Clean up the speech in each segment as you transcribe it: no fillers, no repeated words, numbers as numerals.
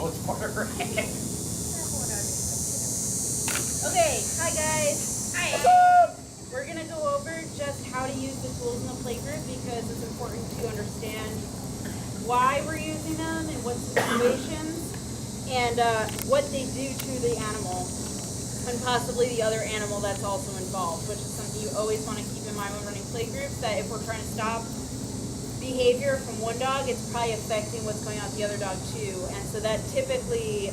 it's part of right. Okay, hi guys. Hi. We're gonna go over just how to use the tools in the playgroup because it's important to understand why we're using them and what situations and what they do to the animal and possibly the other animal that's also involved, which is something you always want to keep in mind when running playgroups, that if we're trying to stop behavior from one dog, it's probably affecting what's going on with the other dog too. And so that typically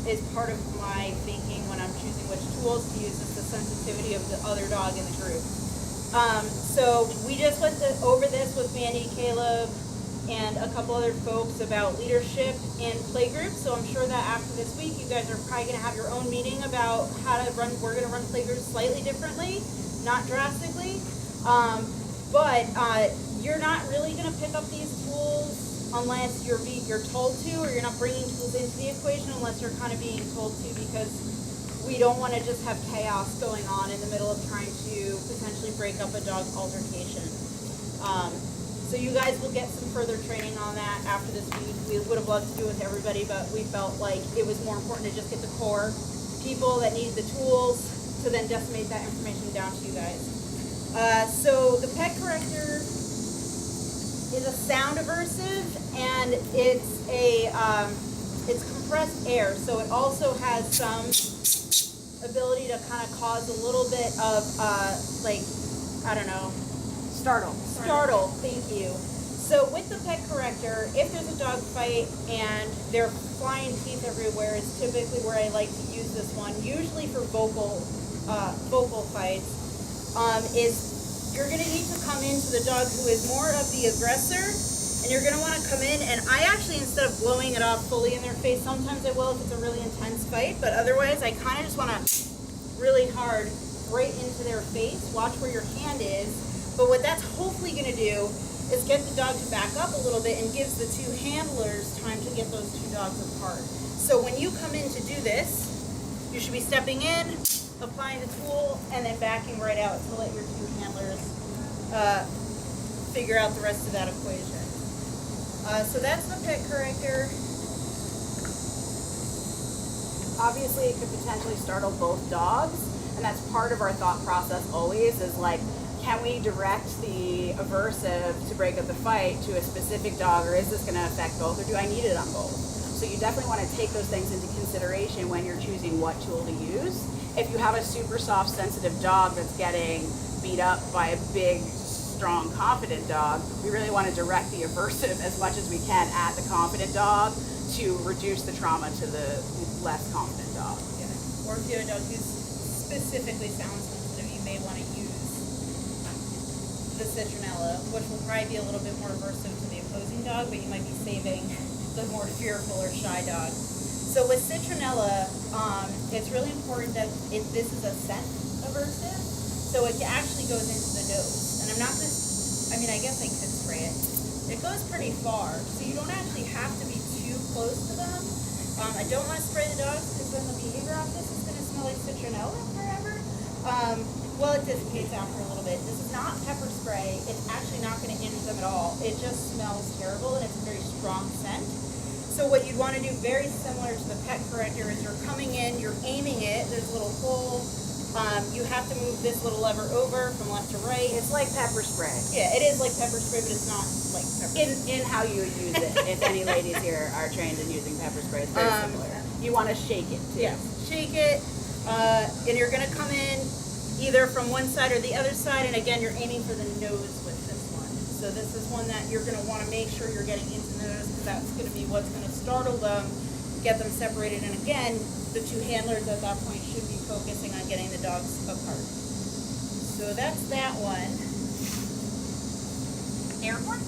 is part of my thinking when I'm choosing which tools to use, is the sensitivity of the other dog in the group. So we just went over this with Mandy, Caleb, and a couple other folks about leadership in playgroups. So I'm sure that after this week, you guys are probably going to have your own meeting about how to run. We're going to run playgroups slightly differently, not drastically. But you're not really going to pick up these tools unless you're told to, or you're not bringing tools into the equation unless you're kind of being told to, because we don't want to just have chaos going on in the middle of trying to potentially break up a dog altercation. So you guys will get some further training on that after this week. We would have loved to do it with everybody, but we felt like it was more important to just get the core people that need the tools to then disseminate that information down to you guys. So the pet corrector is a sound aversive, and it's compressed air, so it also has some ability to kind of cause a little bit of startle. Thank you. So with the pet corrector, if there's a dog fight and they're flying teeth everywhere, is typically where I like to use this one, usually for vocal fights. Is you're going to need to come into the dog who is more of the aggressor, and you're going to want to come in, and I actually, instead of blowing it off fully in their face, sometimes I will if it's a really intense fight, but otherwise I kind of just want to really hard right into their face. Watch where your hand is, but what that's hopefully going to do is get the dog to back up a little bit and gives the two handlers time to get those two dogs apart. So when you come in to do this, you should be stepping in, applying the tool, and then backing right out to let your two handlers figure out the rest of that equation. So that's the pet corrector. Obviously, it could potentially startle both dogs, and that's part of our thought process always, is like, can we direct the aversive to break up the fight to a specific dog, or is this going to affect both, or do I need it on both? So you definitely want to take those things into consideration when you're choosing what tool to use. If you have a super soft, sensitive dog that's getting beat up by a big, strong, confident dog, we really want to direct the aversive as much as we can at the confident dog to reduce the trauma to the less confident dog. Yeah. Or if you have a dog who's specifically sound sensitive, you may want to use the citronella, which will probably be a little bit more aversive to the opposing dog, but you might be saving the more fearful or shy dog. So with citronella, it's really important that this is a scent aversive, so it actually goes into the nose. And I'm not just, I mean, I guess I could spray it. It goes pretty far, so you don't actually have to be too close to them. I don't want to spray the dogs because then the behavior of this is going to smell like citronella forever. Well, it dissipates after a little bit. This is not pepper spray. It's actually not going to injure them at all. It just smells terrible, and it's a very strong scent. So what you'd want to do, very similar to the pet corrector, is you're coming in, you're aiming it, there's a little hole. You have to move this little lever over from left to right. It's like pepper spray. Yeah, it is like pepper spray, but it's not like pepper spray. In how you would use it, if any ladies here are trained in using pepper spray, it's very similar. You want to shake it too. Yeah, shake it, and you're going to come in either from one side or the other side, and again, you're aiming for the nose with this one. So this is one that you're going to want to make sure you're getting into the nose, because that's going to be what's going to startle them, get them separated, and again, the two handlers at that point should be focusing on getting the dogs apart. So that's that one. Air horn?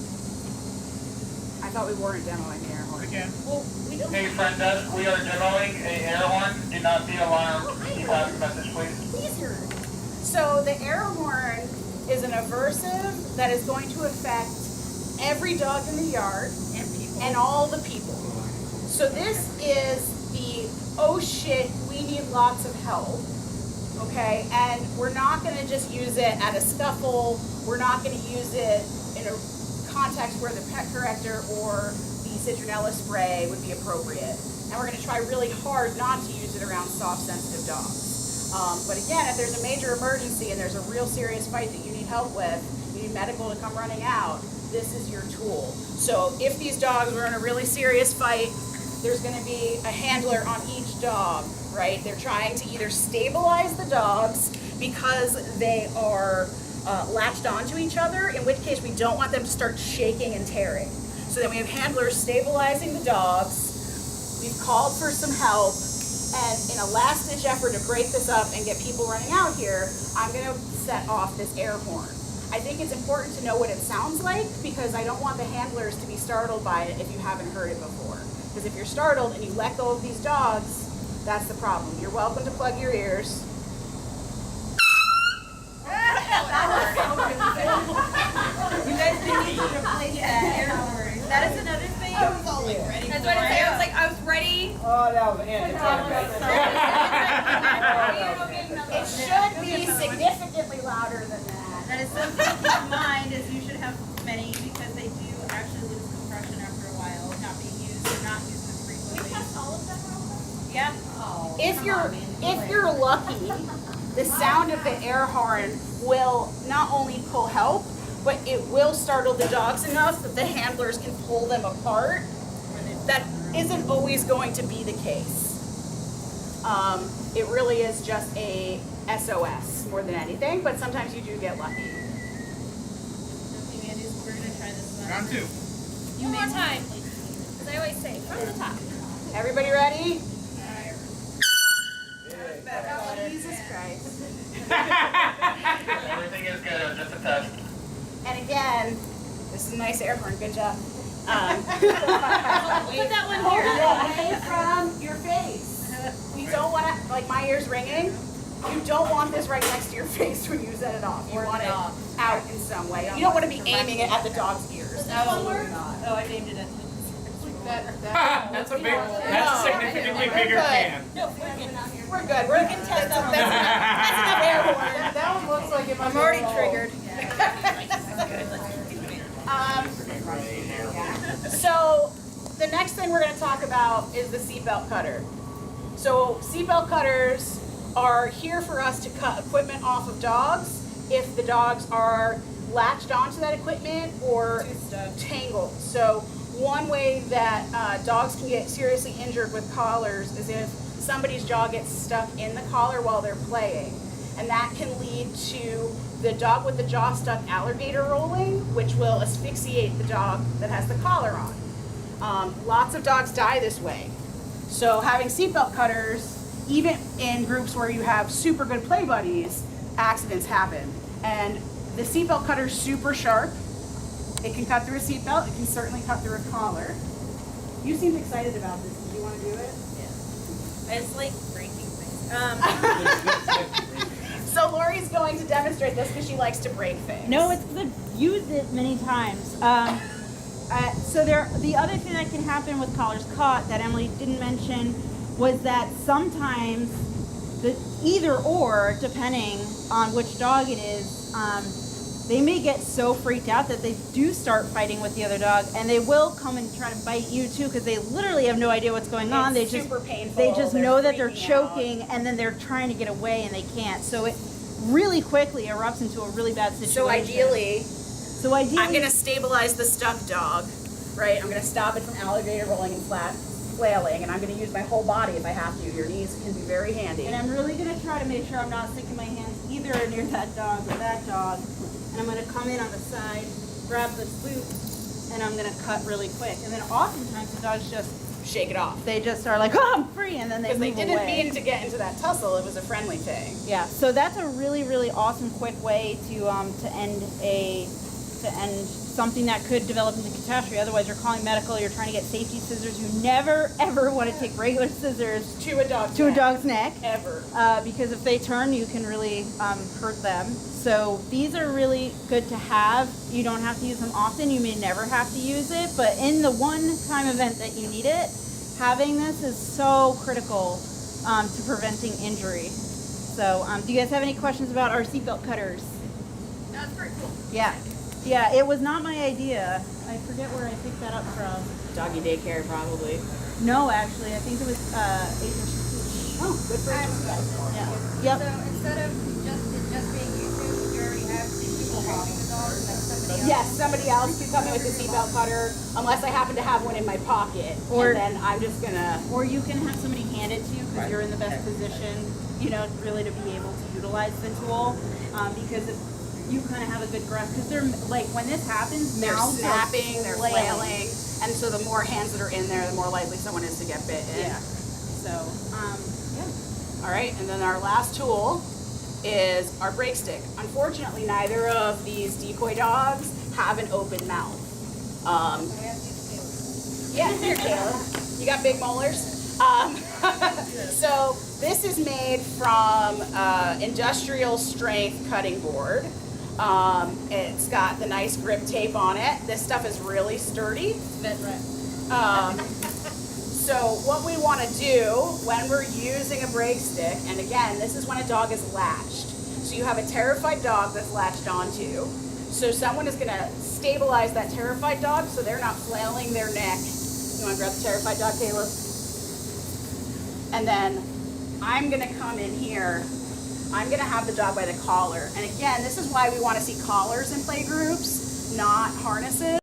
I thought we weren't demoing the air horn. Again. Well, we don't Hey, have front desk, we are demoing a air horn. Do not be alarmed. Can you pass the message, please? easier. So the air horn is an aversive that is going to affect every dog in the yard and all the people. So this is the, oh shit, we need lots of help, okay? And we're not gonna just use it at a scuffle. We're not gonna use it in a context where the pet corrector or the citronella spray would be appropriate. And we're gonna try really hard not to use it around soft, sensitive dogs. But again, if there's a major emergency and there's a real serious fight that you need help with, you need medical to come running out, this is your tool. So if these dogs were in a really serious fight, there's gonna be a handler on each dog, right? They're trying to either stabilize the dogs because they are latched onto each other, in which case we don't want them to start shaking and tearing. So then we have handlers stabilizing the dogs. We've called for some help, and in a last-ditch effort to break this up and get people running out here, I'm gonna set off this air horn. I think it's important to know what it sounds like because I don't want the handlers to be startled by it if you haven't heard it before. Because if you're startled and you let go of these dogs, that's the problem. You're welcome to plug your ears. You guys need to replace that air horn. That is another thing. I was all like ready. That's what I say. I was like, I was ready. Oh, that was It should be significantly louder than that. That is something to keep in mind, is you should have many because they do actually lose compression after a while, not being used or not used as frequently. all of them real quick? Yeah. Oh. If you're lucky, the sound of the air horn will not only pull help, but it will startle the dogs enough that the handlers can pull them apart. That isn't always going to be the case. It really is just a SOS more than anything, but sometimes you do get lucky. Okay, Mandy, we're gonna try this one. Round 2. One more time, please. As I always say, from the top. Everybody ready? Oh, Jesus Christ. Everything is good. It was just a test. And again, this is a nice air horn, good job. Put that one Hold here. it away from your face. You don't want to, like my ear's ringing, you don't want this right next to your face when you set it off. You want it out in some way. You don't want to be aiming it at the dog's ears. Absolutely not. Oh, I named it at That's a big, that's a significantly bigger can. We're good. We can test that. That's enough air horn. That one looks like it might I'm already triggered. So the next thing we're going to talk about is the seatbelt cutter. So seatbelt cutters are here for us to cut equipment off of dogs if the dogs are latched onto that equipment or tangled. So one way that dogs can get seriously injured with collars is if somebody's jaw gets stuck in the collar while they're playing. And that can lead to the dog with the jaw stuck alligator rolling, which will asphyxiate the dog that has the collar on. Lots of dogs die this way. So having seatbelt cutters, even in groups where you have super good play buddies, accidents happen. And the seatbelt cutter is super sharp. It can cut through a seatbelt. It can certainly cut through a collar. You seemed excited about this. Did you want to do it? I just like breaking things. So Lori's going to demonstrate this because she likes to break things. No, it's because I've used it many times. So the other thing that can happen with collars caught that Emily didn't mention was that sometimes the either or, depending on which dog it is, they may get so freaked out that they do start fighting with the other dog, and they will come and try to bite you too because they literally have no idea what's going on. It's They super painful. they just They're know that they're freaking out. choking, and then they're trying to get away and they can't. So it really quickly erupts into a really bad situation. So ideally, I'm going to ideally, stabilize the stuck dog, right? I'm going to stop it from alligator rolling and flailing, and I'm going to use my whole body if I have to. Your knees can be very handy. and I'm really gonna try to make sure I'm not sticking my hands either near that dog or that dog. And I'm gonna come in on the side, grab the boot, and I'm gonna cut really quick. And then oftentimes the dogs just Shake it off. they just are like, oh, I'm free, and then they Because they move didn't away. mean to get into that tussle. It was a friendly thing. Yeah, so that's a really, really awesome, quick way to end something that could develop into catastrophe. Otherwise, you're calling medical. You're trying to get safety scissors. You never, ever want to take regular scissors To a dog's to a neck. dog's neck. Ever. Because if they turn, you can really hurt them. So these are really good to have. You don't have to use them often. You may never have to use it, but in the one-time event that you need it, having this is so critical to preventing injury. So do you guys have any questions about our seatbelt cutters? That's pretty cool. Yeah. Yeah, it was not my idea. I forget where I picked that up from. Doggy daycare, probably. No, actually, I think it was Agency Oh, good for you. Yeah. Yep. So instead of just being YouTube, you already have people walking the dogs, like somebody else? Yes, somebody else could come in with a seatbelt cutter, unless I happen to have one in my pocket. Or- and then I'm just gonna. Or you can have somebody hand it to you because you're in the best position, you know, really to be able to utilize the tool. Because if you kind of have a good grasp, because they're like when this happens, They're mouths are snapping, they're flailing, and so the more hands that are in there, the more likely someone is to get bitten. Yeah. So, yeah. All right, and then our last tool is our break stick. Unfortunately, neither of these decoy dogs have an open mouth. Yeah, here, Kayla. You got big molars. So this is made from industrial strength cutting board. It's got the nice grip tape on it. This stuff is really sturdy. So what we want to do when we're using a break stick, and again, this is when a dog is latched. So you have a terrified dog that's latched onto. So someone is going to stabilize that terrified dog so they're not flailing their neck. You want to grab the terrified dog, Caleb? And then I'm going to come in here. I'm going to have the dog by the collar. And again, this is why we want to see collars in play groups, not harnesses.